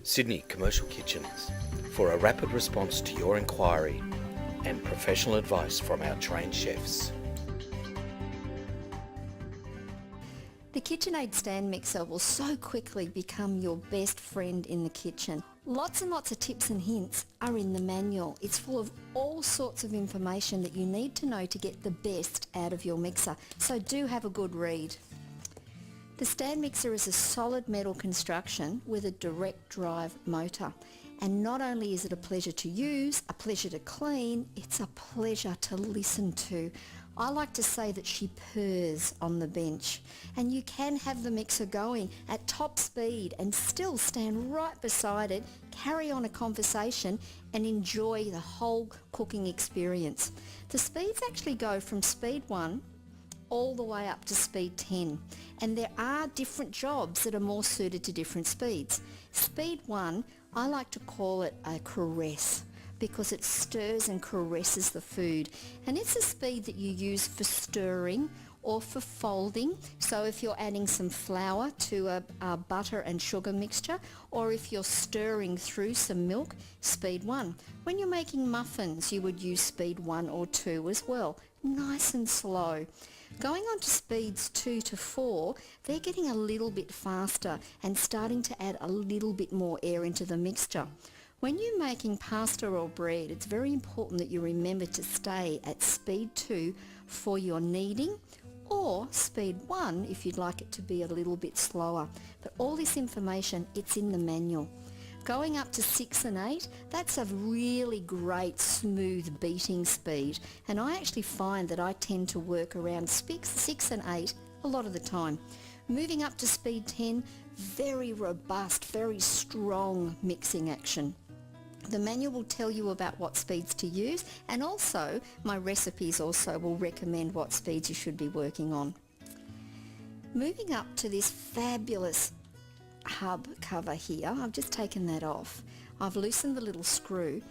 Sydney Commercial Kitchens, for a rapid response to your inquiry and professional advice from our trained chefs. The KitchenAid stand mixer will so quickly become your best friend in the kitchen. Lots and lots of tips and hints are in the manual. It's full of all sorts of information that you need to know to get the best out of your mixer, so do have a good read. The stand mixer is a solid metal construction with a direct drive motor. And not only is it a pleasure to use, a pleasure to clean, it's a pleasure to listen to. I like to say that she purrs on the bench, and you can have the mixer going at top speed and still stand right beside it, carry on a conversation and enjoy the whole cooking experience. The speeds actually go from speed 1 all the way up to speed 10, and there are different jobs that are more suited to different speeds. Speed 1, I like to call it a caress, because it stirs and caresses the food, and it's a speed that you use for stirring or for folding. So if you're adding some flour to a butter and sugar mixture, or if you're stirring through some milk, speed 1. When you're making muffins, you would use speed 1 or 2 as well, nice and slow. Going on to speeds 2 to 4, they're getting a little bit faster and starting to add a little bit more air into the mixture. When you're making pasta or bread, it's very important that you remember to stay at speed 2 for your kneading, or speed 1 if you'd like it to be a little bit slower. But all this information, it's in the manual. Going up to 6 and 8, that's a really great smooth beating speed, and I actually find that I tend to work around 6 and 8 a lot of the time. Moving up to speed 10, very robust, very strong mixing action. The manual will tell you about what speeds to use, and also my recipes also will recommend what speeds you should be working on. Moving up to this fabulous hub cover here, I've just taken that off. I've loosened the little screw.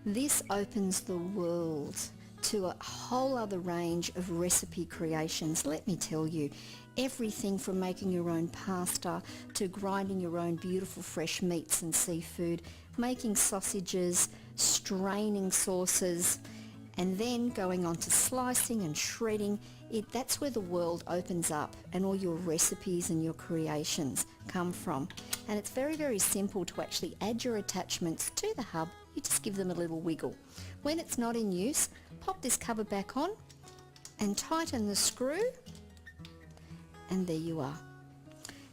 This opens the world to a whole other range of recipe creations. Let me tell you, everything from making your own pasta to grinding your own beautiful fresh meats and seafood, making sausages, straining sauces, and then going on to slicing and shredding. That's where the world opens up and all your recipes and your creations come from. And it's very, very simple to actually add your attachments to the hub. You just give them a little wiggle. When it's not in use, pop this cover back on and tighten the screw, and there you are.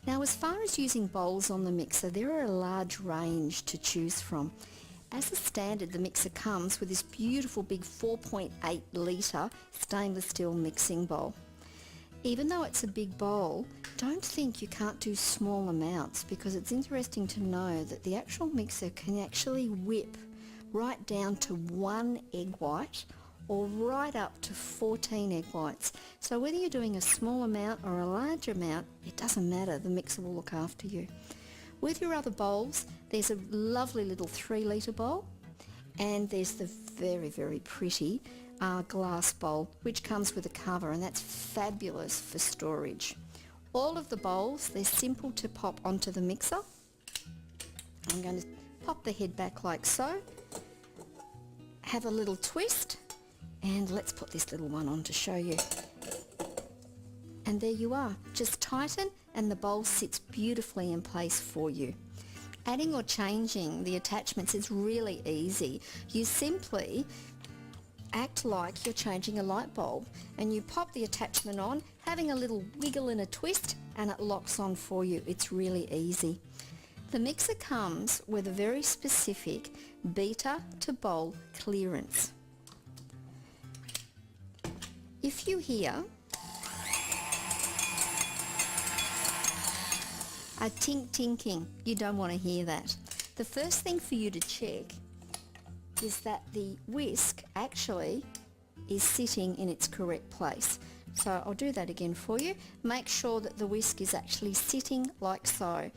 Now, as far as using bowls on the mixer, there are a large range to choose from. As a standard, the mixer comes with this beautiful big 4.8 litre stainless steel mixing bowl. Even though it's a big bowl, don't think you can't do small amounts, because it's interesting to know that the actual mixer can actually whip right down to 1 egg white or right up to 14 egg whites. So whether you're doing a small amount or a large amount, it doesn't matter, the mixer will look after you. With your other bowls, there's a lovely little 3 litre bowl, and there's the very, very pretty glass bowl, which comes with a cover, and that's fabulous for storage. All of the bowls, they're simple to pop onto the mixer. I'm going to pop the head back like so, have a little twist, and let's put this little one on to show you. And there you are. Just tighten and the bowl sits beautifully in place for you. Adding or changing the attachments is really easy. You simply act like you're changing a light bulb, and you pop the attachment on, having a little wiggle and a twist, and it locks on for you. It's really easy. The mixer comes with a very specific beater to bowl clearance. If you hear a tink-tinking, you don't want to hear that. The first thing for you to check is that the whisk actually is sitting in its correct place. So I'll do that again for you. Make sure that the whisk is actually sitting like so.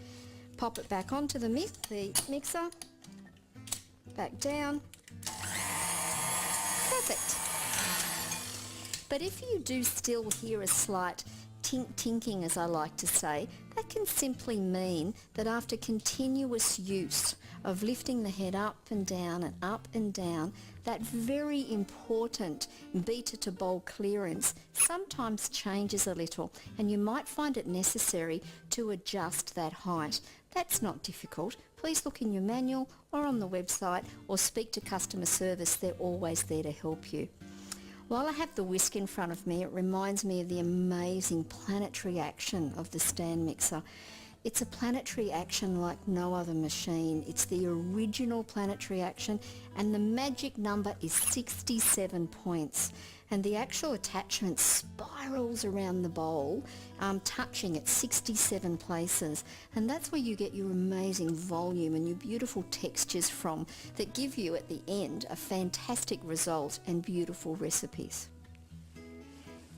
Pop it back onto the mixer, back down. Perfect. But if you do still hear a slight tink-tinking, as I like to say, That can simply mean that after continuous use of lifting the head up and down, that very important beater to bowl clearance sometimes changes a little, and you might find it necessary to adjust that height. That's not difficult. Please look in your manual or on the website or speak to customer service. They're always there to help you. While I have the whisk in front of me, it reminds me of the amazing planetary action of the stand mixer. It's a planetary action like no other machine. It's the original planetary action, and the magic number is 67 points. And the actual attachment spirals around the bowl, touching at 67 places. And that's where you get your amazing volume and your beautiful textures from that give you at the end a fantastic result and beautiful recipes.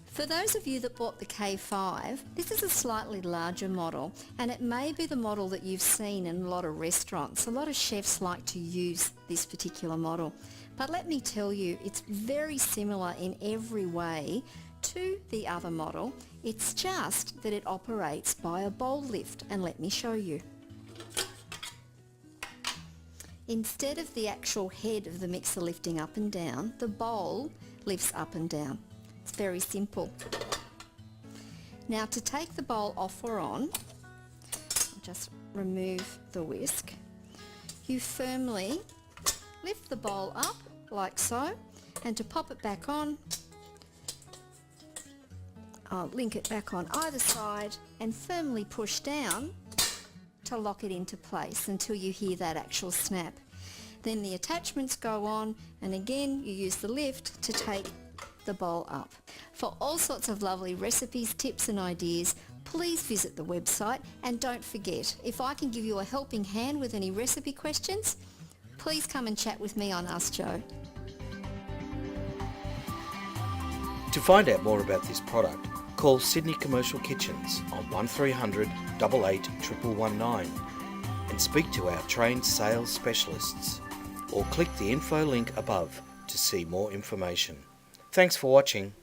For those of you that bought the K5, this is a slightly larger model, and it may be the model that you've seen in a lot of restaurants. A lot of chefs like to use this particular model. But let me tell you, it's very similar in every way to the other model. It's just that it operates by a bowl lift, and let me show you. Instead of the actual head of the mixer lifting up and down, the bowl lifts up and down. It's very simple. Now to take the bowl off or on, I'll just remove the whisk. You firmly lift the bowl up like so, and to pop it back on, I'll link it back on either side and firmly push down to lock it into place until you hear that actual snap. Then the attachments go on, and again you use the lift to take the bowl up. For all sorts of lovely recipes, tips and ideas, please visit the website, and don't forget, if I can give you a helping hand with any recipe questions, please come and chat with me on Ask Jo. To find out more about this product, call Sydney Commercial Kitchens on 1300 88 1119 and speak to our trained sales specialists, or click the info link above to see more information. Thanks for watching.